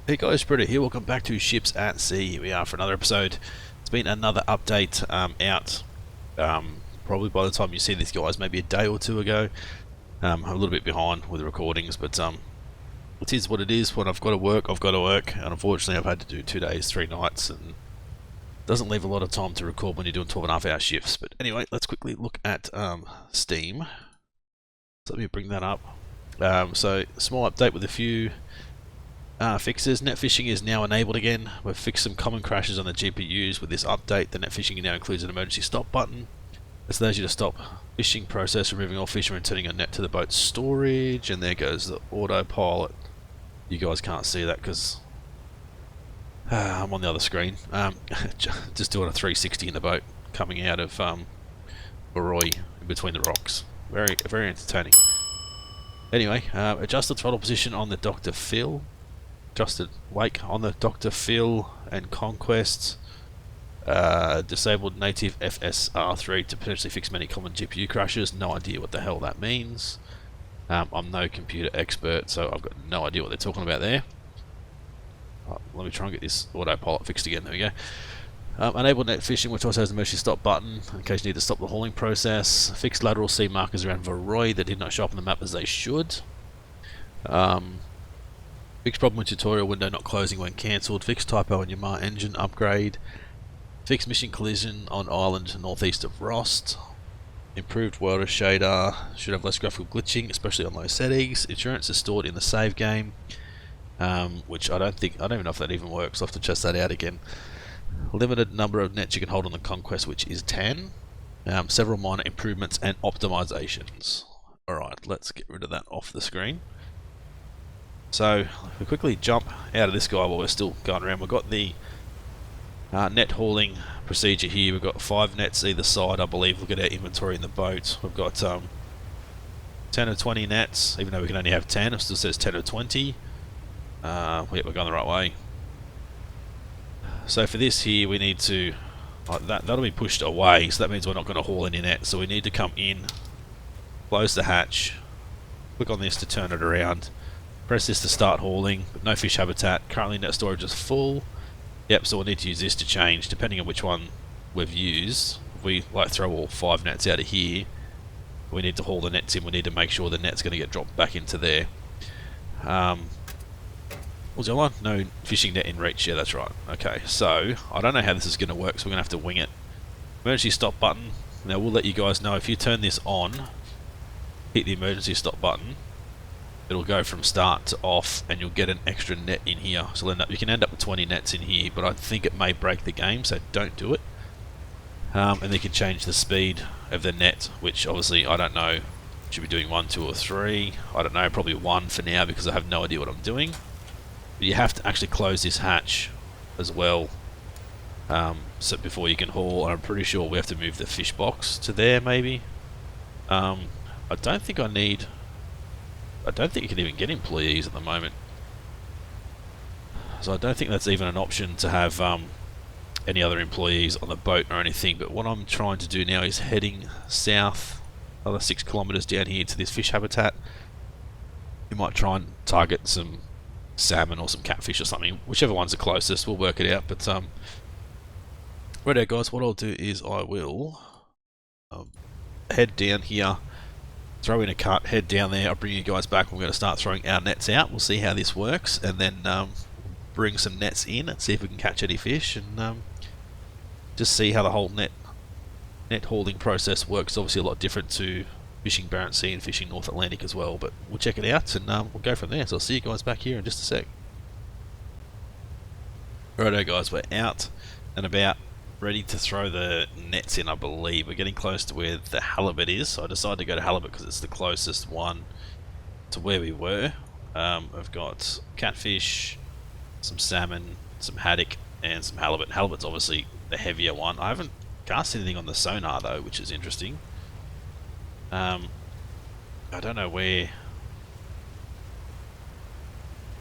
Hey guys, Britto here. Welcome back to Ships at Sea. Here we are for another episode. It's been another update out. Probably by the time you see this, guys, maybe a day or two ago. I'm a little bit behind with the recordings, but it is what it is. When I've got to work, I've got to work, and unfortunately, I've had to do 2 days, 3 nights, and it doesn't leave a lot of time to record when you're doing 12.5-hour shifts. But anyway, let's quickly look at Steam. So let me bring that up. So small update with a few fixes. Net fishing is now enabled again. We've fixed some common crashes on the GPUs with this update. The net fishing now includes an emergency stop button. This allows you to stop fishing process, removing all fish and returning a net to the boat's storage. And there goes the autopilot. You guys can't see that because I'm on the other screen. Just doing a 360 in the boat coming out of Baroi in between the rocks. Very entertaining. Anyway, adjust the throttle position on the Dr. Phil. Adjusted wake on the Dr. Phil and Conquest. Disabled native FSR3 to potentially fix many common GPU crashes. No idea what the hell that means. I'm no computer expert, so I've got no idea what they're talking about there. Let me try and get this autopilot fixed again. There we go. Enabled net fishing, which also has an emergency stop button in case you need to stop the hauling process. Fixed lateral sea markers around Varroy that did not show up on the map as they should. Fixed problem with tutorial window not closing when cancelled. Fixed typo on your Yamaha engine upgrade. Fixed mission collision on island northeast of Rost. Improved welder shader. Should have less graphical glitching, especially on low settings. Insurance is stored in the save game, which I don't even know if that even works. I'll have to test that out again. Limited number of nets you can hold on the Conquest, which is 10. Several minor improvements and optimizations. Alright, let's get rid of that off the screen. So, we quickly jump out of this guy while we're still going around. We've got the net hauling procedure here. We've got 5 nets either side, I believe. Look at our inventory in the boat. We've got 10 or 20 nets, even though we can only have 10. It still says 10 or 20. Yeah, we're going the right way. So for this here, we need to... that'll be pushed away, so that means we're not going to haul any nets. So we need to come in, close the hatch, click on this to turn it around. Press this to start hauling, but no fish habitat. Currently net storage is full. Yep, so we'll need to use this to change, depending on which one we've used. If we throw all 5 nets out of here, we need to haul the nets in. We need to make sure the net's going to get dropped back into there. What's the other one? No fishing net in reach. Yeah, that's right. Okay, so I don't know how this is going to work, so we're going to have to wing it. Emergency stop button. Now we'll let you guys know if you turn this on, hit the emergency stop button, it'll go from start to off, and you'll get an extra net in here. So you can end up with 20 nets in here, but I think it may break the game, so don't do it. And then you can change the speed of the net, which obviously I don't know. Should be doing 1, 2, or 3. I don't know. Probably 1 for now because I have no idea what I'm doing. But you have to actually close this hatch as well, so before you can haul. And I'm pretty sure we have to move the fish box to there, maybe. I don't think you can even get employees at the moment. So I don't think that's even an option to have any other employees on the boat or anything. But what I'm trying to do now is heading south, another 6 kilometers down here to this fish habitat. We might try and target some salmon or some catfish or something. Whichever one's the closest, we'll work it out. But right, guys, what I'll do is I will head down here, throw in a cut, head down there. I'll bring you guys back. We're going to start throwing our nets out. We'll see how this works, and then bring some nets in and see if we can catch any fish, and just see how the whole net hauling process works. Obviously a lot different to fishing Barents Sea and fishing North Atlantic as well, but we'll check it out, and we'll go from there. So I'll see you guys back here in just a sec. Righto guys, we're out and about, ready to throw the nets in. I believe we're getting close to where the halibut is, so I decided to go to halibut because it's the closest one to where we were. I've got catfish, some salmon, some haddock, and some halibut. Halibut's obviously the heavier one. I haven't cast anything on the sonar though, which is interesting. I don't know where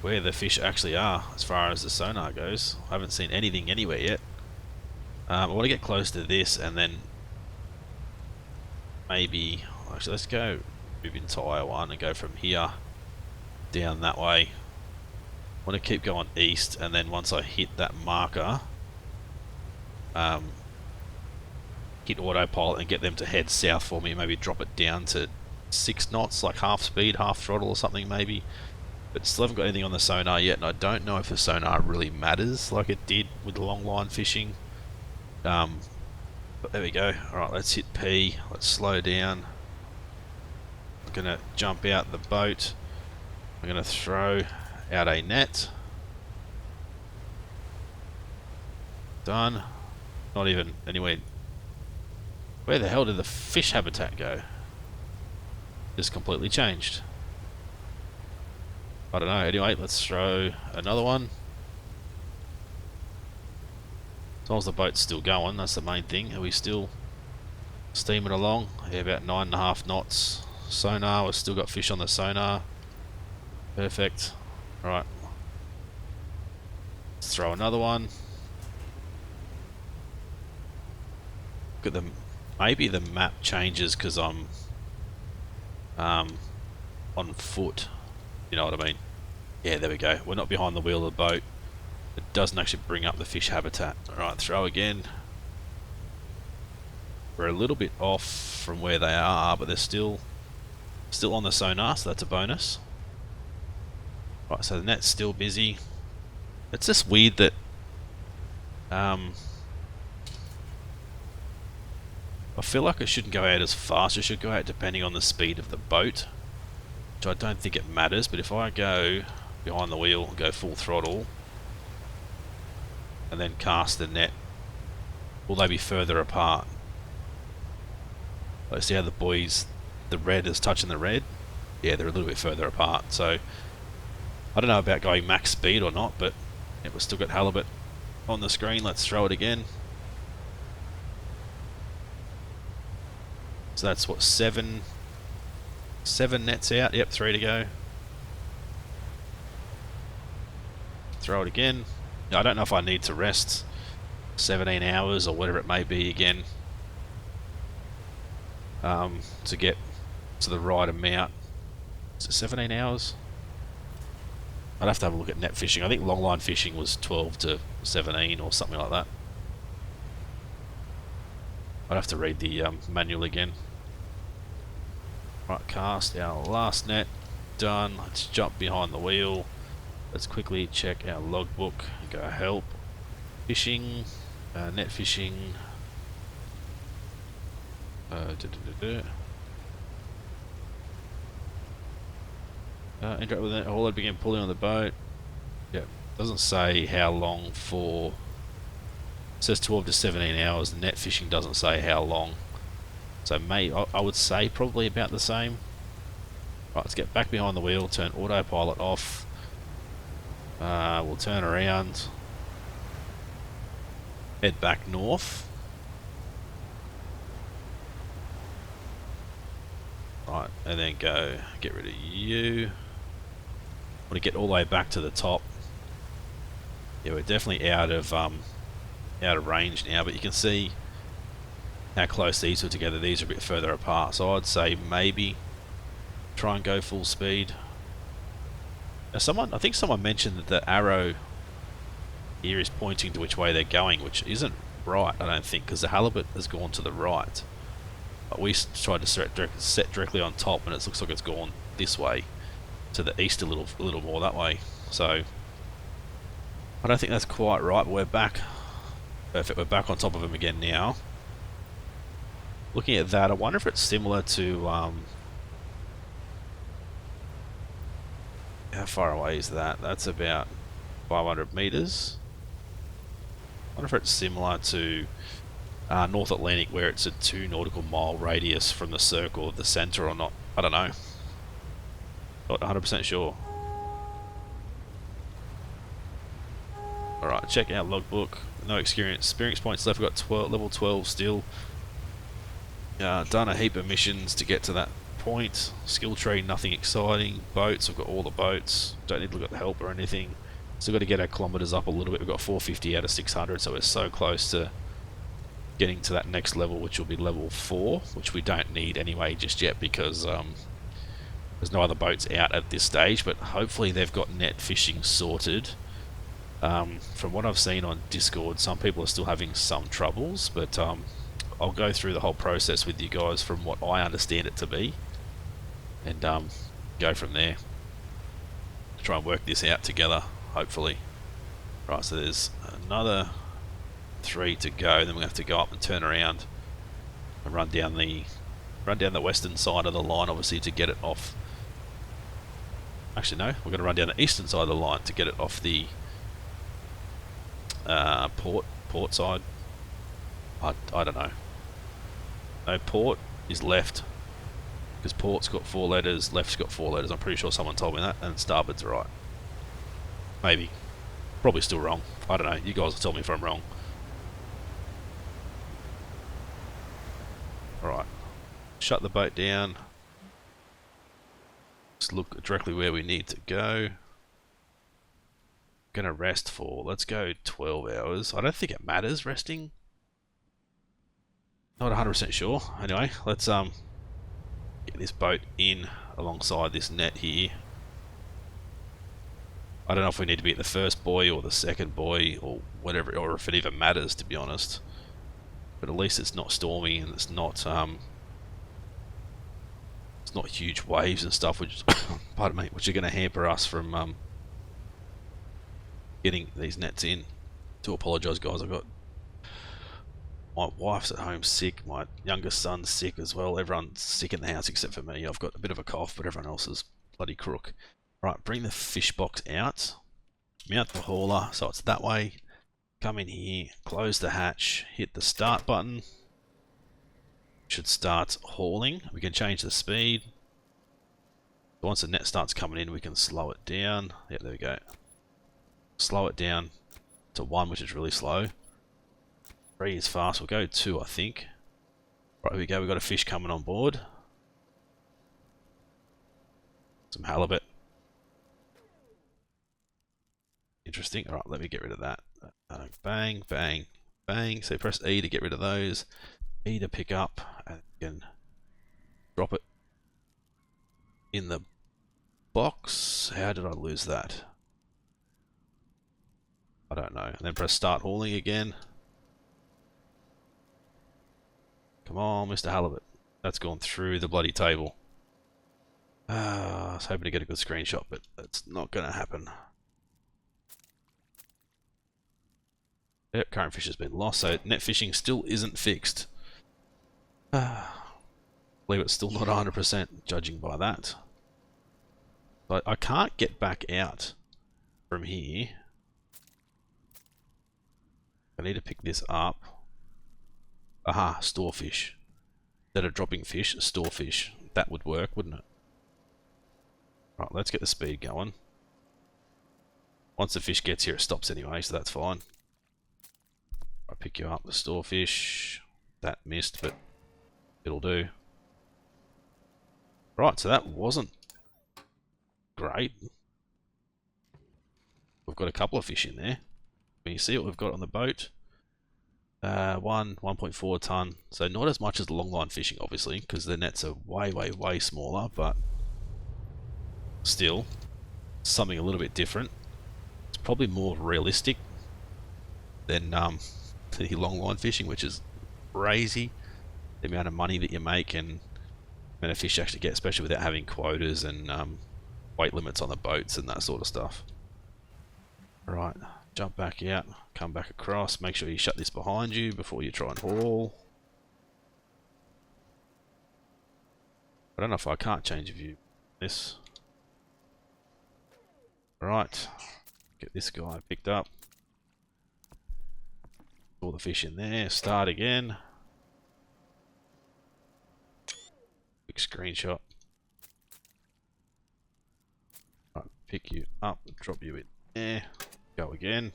the fish actually are as far as the sonar goes. I haven't seen anything anywhere yet. I want to get close to this, and then maybe actually let's go move into I1 and go from here down that way. want to keep going east, and then once I hit that marker, hit autopilot and get them to head south for me, maybe drop it down to 6 knots, like half speed, half throttle or something maybe. But still haven't got anything on the sonar yet, and I don't know if the sonar really matters like it did with the long line fishing. But there we go. Alright, let's hit P, let's slow down. I'm going to jump out the boat. I'm going to throw out a net. Done. Not even anywhere. Where the hell did the fish habitat go? Just completely changed. I don't know. Anyway, let's throw another one. As long as the boat's still going, that's the main thing. Are we still steaming along? Yeah, about 9.5 knots. Sonar, we've still got fish on the sonar. Perfect. Alright. Let's throw another one. Look at them. Maybe the map changes because I'm on foot. You know what I mean? Yeah, there we go. We're not behind the wheel of the boat. It doesn't actually bring up the fish habitat. Alright, throw again. We're a little bit off from where they are, but they're still on the sonar, so that's a bonus. Right, so the net's still busy. It's just weird that I feel like it shouldn't go out as fast. It should go out depending on the speed of the boat, which I don't think it matters. But if I go behind the wheel, go full throttle, and then cast the net, will they be further apart? Let's see how the buoys, the red is touching the red. Yeah, they're a little bit further apart. So I don't know about going max speed or not, but yeah, we've still got halibut on the screen. Let's throw it again. So that's what, seven nets out. Yep, 3 to go. Throw it again. I don't know if I need to rest 17 hours or whatever it may be again to get to the right amount. Is it 17 hours? I'd have to have a look at net fishing. I think longline fishing was 12 to 17 or something like that. I'd have to read the manual again. Right, cast our last net. Done. Let's jump behind the wheel. Let's quickly check our logbook and go help. Fishing. Net fishing. Interact with it. Haulage begin pulling on the boat. Yep. Doesn't say how long for. It says 12 to 17 hours. The net fishing doesn't say how long. So I would say probably about the same. Right, let's get back behind the wheel. Turn autopilot off. We'll turn around. Head back north. Right, and then go get rid of you. Want to get all the way back to the top. Yeah, we're definitely out of range now, but you can see how close these are together. These are a bit further apart, so I'd say maybe try and go full speed. Now I think someone mentioned that the arrow here is pointing to which way they're going, which isn't right, I don't think, because the halibut has gone to the right. But we tried to set directly on top, and it looks like it's gone this way, to the east a little more that way. So I don't think that's quite right, but we're back. Perfect, we're back on top of him again now. Looking at that, I wonder if it's similar to how far away is that? That's about 500 meters. I wonder if it's similar to North Atlantic, where it's a 2 nautical mile radius from the circle of the centre or not. I don't know. Not 100% sure. Alright, check out logbook. No experience points left. We've got level 12 still. Done a heap of missions to get to that point. Skill tree, nothing exciting. Boats, I've got all the boats. Don't need to look at the help or anything. Still got to get our kilometres up a little bit. We've got 450 out of 600, so we're so close to getting to that next level, which will be level 4, which we don't need anyway just yet, because There's no other boats out at this stage, but hopefully they've got net fishing sorted. From what I've seen on Discord, some people are still having some troubles, but I'll go through the whole process with you guys from what I understand it to be, and go from there. Try and work this out together, hopefully. Right, so there's another 3 to go. Then we have to go up and turn around and run down the western side of the line, obviously, to get it off. Actually, no, we're going to run down the eastern side of the line to get it off the port side. I don't know. No, port is left, because port's got 4 letters, left's got 4 letters. I'm pretty sure someone told me that, and starboard's right. Maybe. Probably still wrong. I don't know. You guys will tell me if I'm wrong. Alright. Shut the boat down. Just look directly where we need to go. Gonna rest for, let's go 12 hours. I don't think it matters resting. Not 100% sure. Anyway, let's get this boat in alongside this net here. I don't know if we need to be at the first buoy or the second buoy or whatever, or if it even matters, to be honest. But at least it's not stormy and it's not huge waves and stuff, which pardon me, which are going to hamper us from getting these nets in. Do apologise, guys. I've got my wife's at home sick, my youngest son's sick as well. Everyone's sick in the house except for me. I've got a bit of a cough, but everyone else is bloody crook. Right, bring the fish box out, mount the hauler so it's that way, come in here, close the hatch, hit the start button, should start hauling. We can change the speed. Once the net starts coming in, we can slow it down. Yeah, there we go. Slow it down to 1, which is really slow. 3 is fast, we'll go 2, I think. Right, here we go, we've got a fish coming on board. Some halibut. Interesting. Alright, let me get rid of that. Bang, bang, bang. So press E to get rid of those. E to pick up, and you can drop it in the box. How did I lose that? I don't know. And then press start hauling again. Come on, Mr. Halibut. That's gone through the bloody table. I was hoping to get a good screenshot, but that's not going to happen. Yep, current fish has been lost, so net fishing still isn't fixed. I believe it's still not 100%, judging by that. But I can't get back out from here. I need to pick this up. Aha, store fish. Instead of dropping fish, store fish. That would work, wouldn't it? Right, let's get the speed going. Once the fish gets here, it stops anyway, so that's fine. I pick you up the store fish. That missed, but it'll do. Right, so that wasn't great. We've got a couple of fish in there. Can you see what we've got on the boat? 1.4 ton. So not as much as the longline fishing, obviously, because the nets are way, way, way smaller, but still something a little bit different. It's probably more realistic than the longline fishing, which is crazy. The amount of money that you make and the amount of fish you actually get, especially without having quotas and weight limits on the boats and that sort of stuff. Right, jump back out, come back across, make sure you shut this behind you before you try and haul. I don't know if I can't change view. This. Right, get this guy picked up. All the fish in there, start again. Big screenshot. Right, pick you up, drop you in there, go again.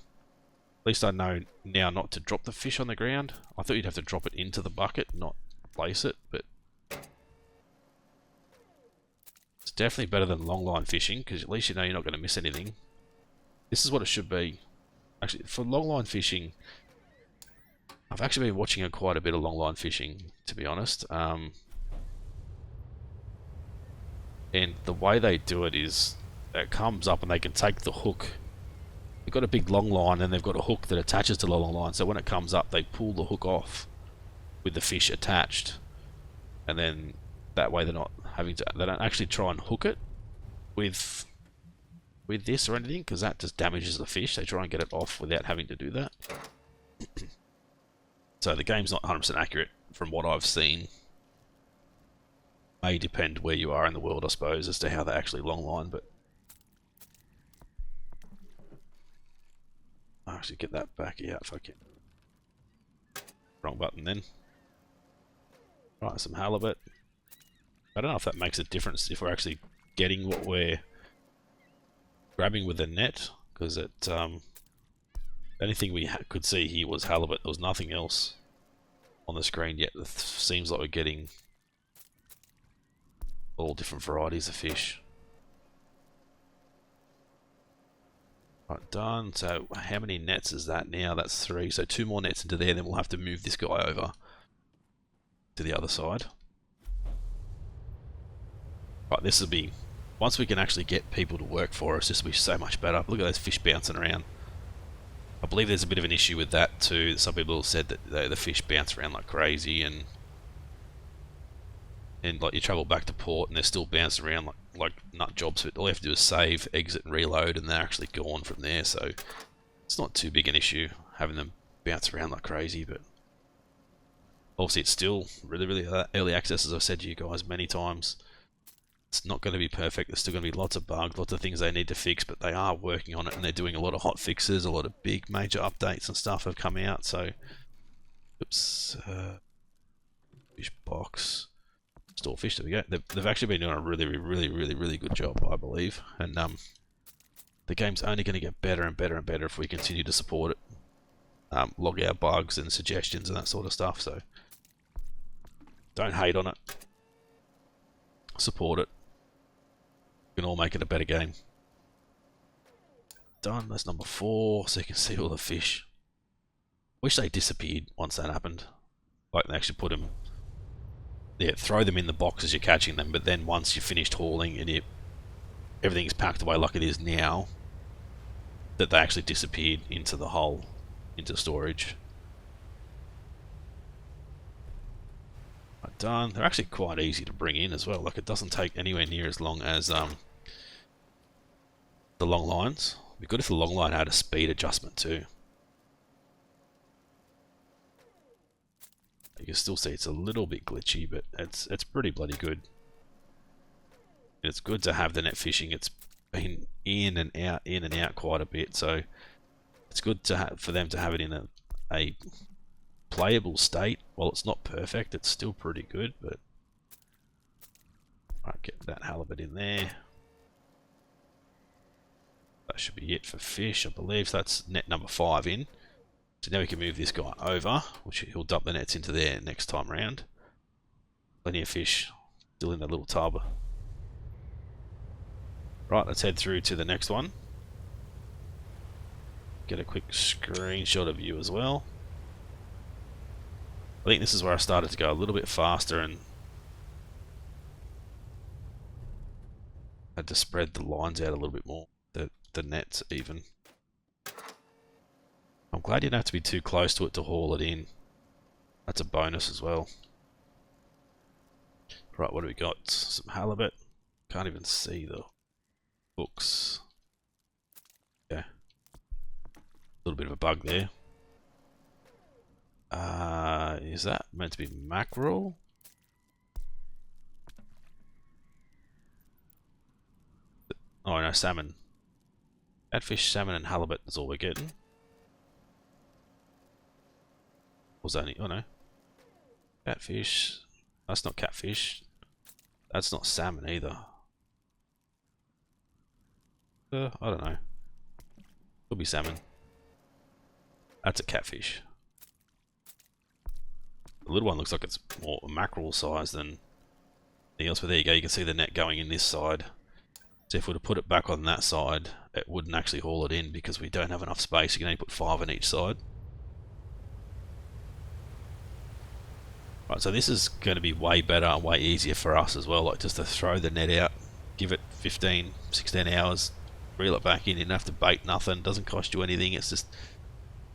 At least I know now not to drop the fish on the ground. I thought you'd have to drop it into the bucket, not place it, but it's definitely better than longline fishing, because at least you know you're not going to miss anything. This is what it should be. Actually, for longline fishing, I've actually been watching quite a bit of longline fishing, to be honest. And the way they do it is, it comes up and they can take the hook. They've got a big long line and they've got a hook that attaches to the long line. So when it comes up, they pull the hook off with the fish attached. And then that way they're not having to, they don't actually try and hook it with this or anything, because that just damages the fish. They try and get it off without having to do that. So the game's not 100% accurate from what I've seen. May depend where you are in the world, I suppose, as to how they actually long line, but I'll actually get that back out if I can. Wrong button then. Right, some halibut. I don't know if that makes a difference if we're actually getting what we're grabbing with the net, because it the only thing we could see here was halibut. There was nothing else on the screen yet. It seems like we're getting all different varieties of fish. Right, done. So how many nets is that now? That's 3. So 2 more nets into there, then we'll have to move this guy over to the other side. Right, this will be, once we can actually get people to work for us, this will be so much better. Look at those fish bouncing around. I believe there's a bit of an issue with that too. Some people have said that the fish bounce around like crazy, and like you travel back to port and they're still bouncing around like nut jobs. But all you have to do is save, exit, and reload, and they're actually gone from there. So it's not too big an issue having them bounce around like crazy. But obviously it's still really early access, as I've said to you guys many times. It's not going to be perfect. There's still going to be lots of bugs, lots of things they need to fix, but they are working on it, and they're doing a lot of hot fixes. A lot of big major updates and stuff have come out. So, oops, fish box, store fish. There we go. They've actually been doing a really good job, I believe. And the game's only going to get better and better and better if we continue to support it. Log our bugs and suggestions and that sort of stuff. So, don't hate on it. Support it. We can all make it a better game. Done. That's number 4, so you can see all the fish. Wish they disappeared once that happened. Like they actually put them, yeah, throw them in the box as you're catching them, but then once you've finished hauling and everything's packed away like it is now, that they actually disappeared into the hull, into storage. Done. They're actually quite easy to bring in as well. Like it doesn't take anywhere near as long as the long lines. It'd be good if the long line had a speed adjustment too. You can still see it's a little bit glitchy, but it's pretty bloody good. It's good to have the net fishing. It's been in and out quite a bit, so it's good to have for them to have it in a playable state. While it's not perfect, it's still pretty good. But alright, get that halibut in there. That should be it for fish, I believe. So that's net number 5 in. So now we can move this guy over, which he'll dump the nets into there next time round. Plenty of fish still in that little tub. Right, let's head through to the next one. Get a quick screenshot of you as well. I think this is where I started to go a little bit faster and had to spread the lines out a little bit more, the nets even. I'm glad you don't have to be too close to it to haul it in. That's a bonus as well. Right, what do we got? Some halibut. Can't even see the hooks. Yeah. A little bit of a bug there. Is that meant to be mackerel? Oh no, salmon. Catfish, salmon, and halibut is all we're getting. Was only, oh no. Catfish. That's not catfish. That's not salmon either. I don't know. Could be salmon. That's a catfish. The little one looks like it's more mackerel size than anything else, but there you go, you can see the net going in this side. So if we were to put it back on that side, it wouldn't actually haul it in because we don't have enough space. You can only put 5 on each side. Right, so this is going to be way better and way easier for us as well, like just to throw the net out give it 15, 16 hours, reel it back in. You don't have to bait nothing. Doesn't cost you anything. It's just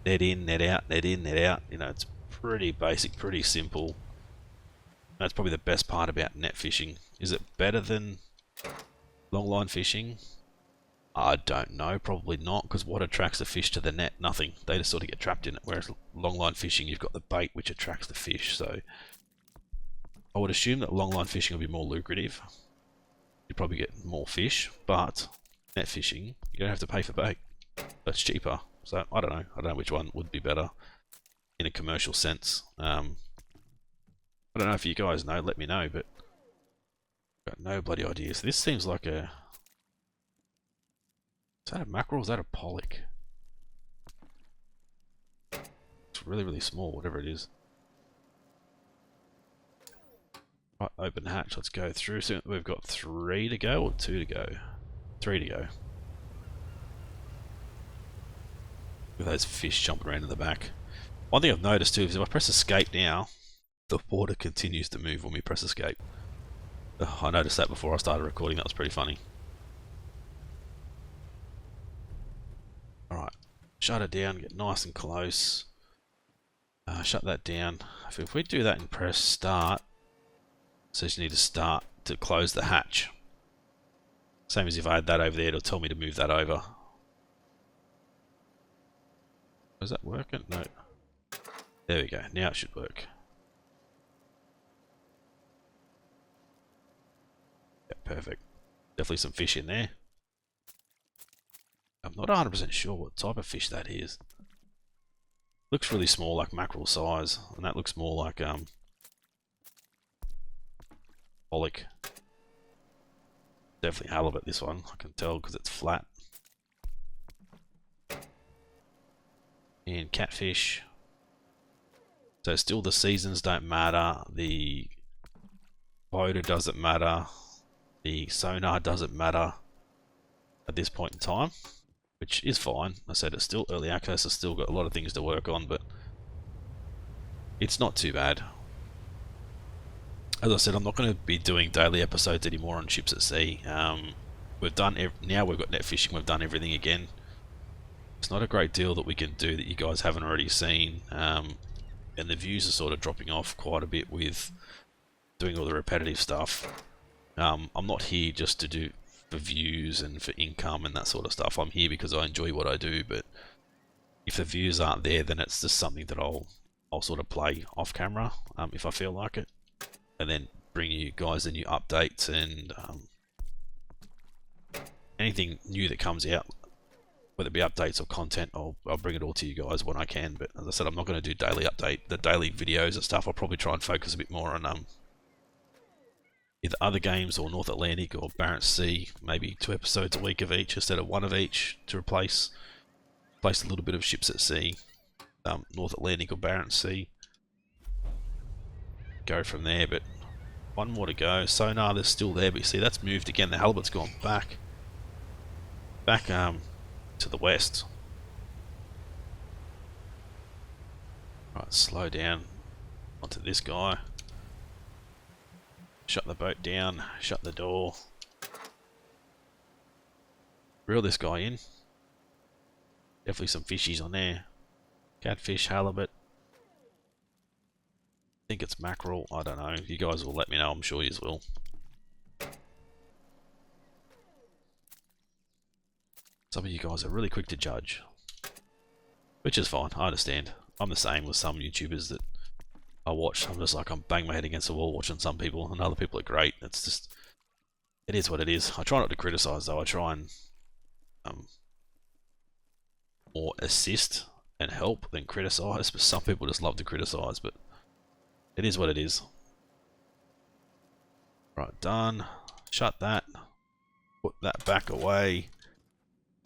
net in, net out, net in, net out. You know, it's pretty basic, pretty simple. That's probably the best part about net fishing. Is it better than long line fishing? I don't know, probably not, because what attracts the fish to the net? Nothing. They just sort of get trapped in it, whereas long line fishing, you've got the bait which attracts the fish. So I would assume that long line fishing will be more lucrative. You probably get more fish, but net fishing, you don't have to pay for bait. That's cheaper. So I don't know which one would be better in a commercial sense. I don't know if you guys know, let me know, but I've got no bloody idea. So this seems like a... Is that a mackerel or is that a pollock? It's really, really small, whatever it is. Right, open hatch, let's go through. So we've got 3 to go or 2 to go? 3 to go. With those fish jumping around in the back. One thing I've noticed too is if I press escape now, the water continues to move when we press escape. I noticed that before I started recording, that was pretty funny. Alright, shut it down, get nice and close. Shut that down. If we do that and press start, it says you need to start to close the hatch. Same as if I had that over there, it'll tell me to move that over. Is that working? No. There we go, now it should work. Yeah, perfect. Definitely some fish in there. I'm not 100% sure what type of fish that is. Looks really small, like mackerel size, and that looks more like pollock. Definitely halibut, this one, I can tell because it's flat. And catfish. So still the seasons don't matter, the quota doesn't matter, the sonar doesn't matter at this point in time, which is fine. I said it's still early access, I've still got a lot of things to work on, but it's not too bad. As I said, I'm not going to be doing daily episodes anymore on ships at sea. We've done now we've got net fishing, we've done everything again. It's not a great deal that we can do that you guys haven't already seen, and the views are sort of dropping off quite a bit with doing all the repetitive stuff. I'm not here just to do for views and for income and that sort of stuff. I'm here because I enjoy what I do, but if the views aren't there, then it's just something that I'll sort of play off camera if I feel like it, and then bring you guys the new updates and anything new that comes out, whether it be updates or content. I'll bring it all to you guys when I can. But as I said, I'm not going to do daily daily videos and stuff. I'll probably try and focus a bit more on either other games or North Atlantic or Barents Sea, maybe 2 episodes a week of each instead of 1 of each, to replace a little bit of ships at sea, North Atlantic or Barents Sea. Go from there, but 1 more to go. Sonar, there's still there, but you see that's moved again. The halibut's gone back to the west. Right, slow down onto this guy. Shut the boat down, shut the door. Reel this guy in. Definitely some fishies on there. Catfish, halibut. I think it's mackerel, I don't know. You guys will let me know, I'm sure you will. Some of you guys are really quick to judge, which is fine, I understand. I'm the same with some YouTubers that I watch. I'm just like, I'm banging my head against the wall watching some people, and other people are great. It's just, it is what it is. I try not to criticize though. I try and more assist and help than criticize, but some people just love to criticize, but it is what it is. Right, done. Shut that. Put that back away.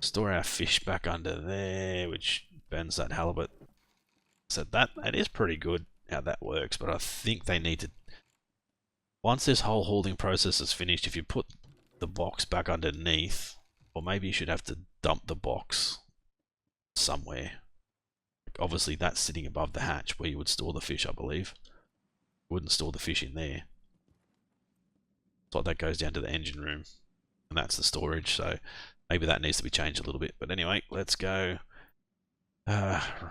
Store our fish back under there, which bends that halibut. So that is pretty good how that works, but I think they need to, once this whole holding process is finished, if you put the box back underneath, or maybe you should have to dump the box somewhere. Obviously that's sitting above the hatch where you would store the fish, I believe. You wouldn't store the fish in there. So that goes down to the engine room. and that's the storage. So maybe that needs to be changed a little bit. But anyway, let's go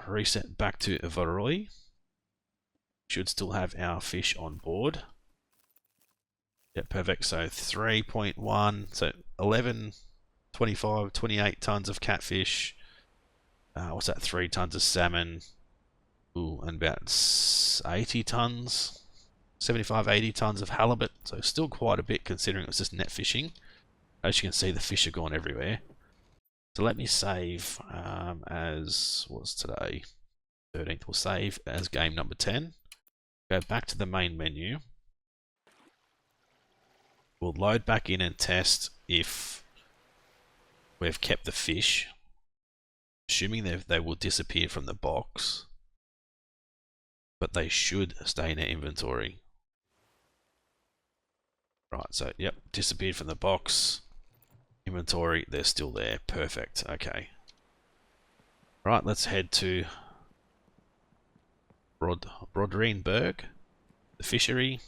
reset back to Varroy. Should still have our fish on board. Yeah, perfect. So 3.1, so 11, 25, 28 tons of catfish. What's that? 3 tons of salmon. Ooh, and about 80 tons, 75, 80 tons of halibut. So still quite a bit considering it was just net fishing. As you can see, the fish are gone everywhere. So let me save as what's today? 13th. We'll save as game number 10. Go back to the main menu. We'll load back in and test if we've kept the fish. Assuming they will disappear from the box. But they should stay in our inventory. Right, so yep, disappeared from the box. Inventory, they're still there. Perfect, okay. Right, let's head to Brodreenberg, the fishery.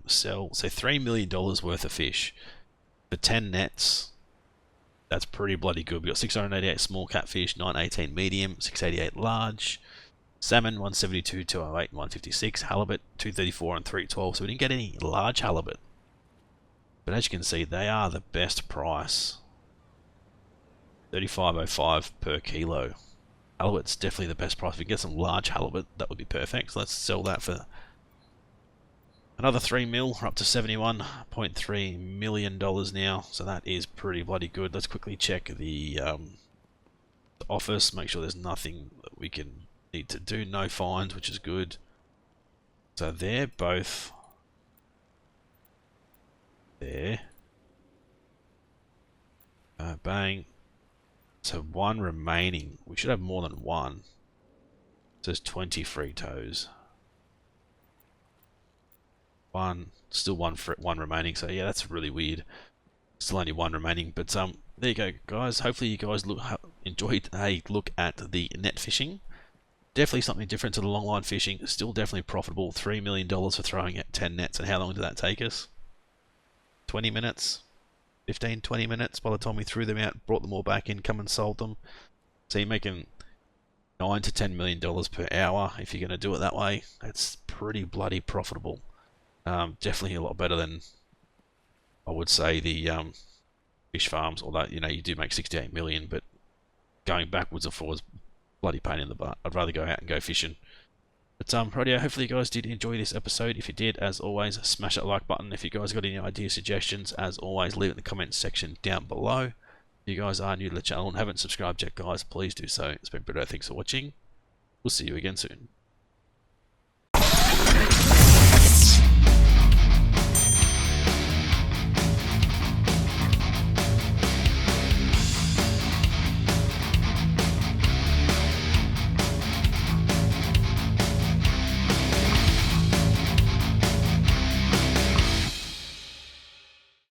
Sell, say $3 million worth of fish for 10 nets. That's pretty bloody good. We've got 688 small catfish, 918 medium, 688 large, salmon 172, 208, and 156, halibut 234 and 312. So we didn't get any large halibut, but as you can see, they are the best price. 35.05 per kilo. Halibut's definitely the best price. If we can get some large halibut, that would be perfect. So let's sell that for another 3 mil. We're up to $71.3 million now, so that is pretty bloody good. Let's quickly check the office, make sure there's nothing that we need to do. No fines, which is good. So they're both there. Bang. So one remaining. We should have more than one. It says 20 free toes. Still one remaining. So yeah, that's really weird. Still only one remaining. But there you go, guys. Hopefully you guys enjoyed a look at the net fishing. Definitely something different to the long line fishing. Still definitely profitable. $3 million for throwing at 10 nets. And how long did that take us? 20 minutes? 15, 20 minutes by the time we threw them out, brought them all back in, come and sold them. So you're making $9 to $10 million per hour if you're going to do it that way. That's pretty bloody profitable. Definitely a lot better than, I would say, the fish farms. Although, you know, you do make 68 million, but going backwards and forwards, bloody pain in the butt. I'd rather go out and go fishing. But rightio, hopefully you guys did enjoy this episode. If you did, as always, smash that like button. If you guys got any ideas, suggestions, as always, leave it in the comments section down below. If you guys are new to the channel and haven't subscribed yet, guys, please do so. It's been Britto. Thanks for watching. We'll see you again soon.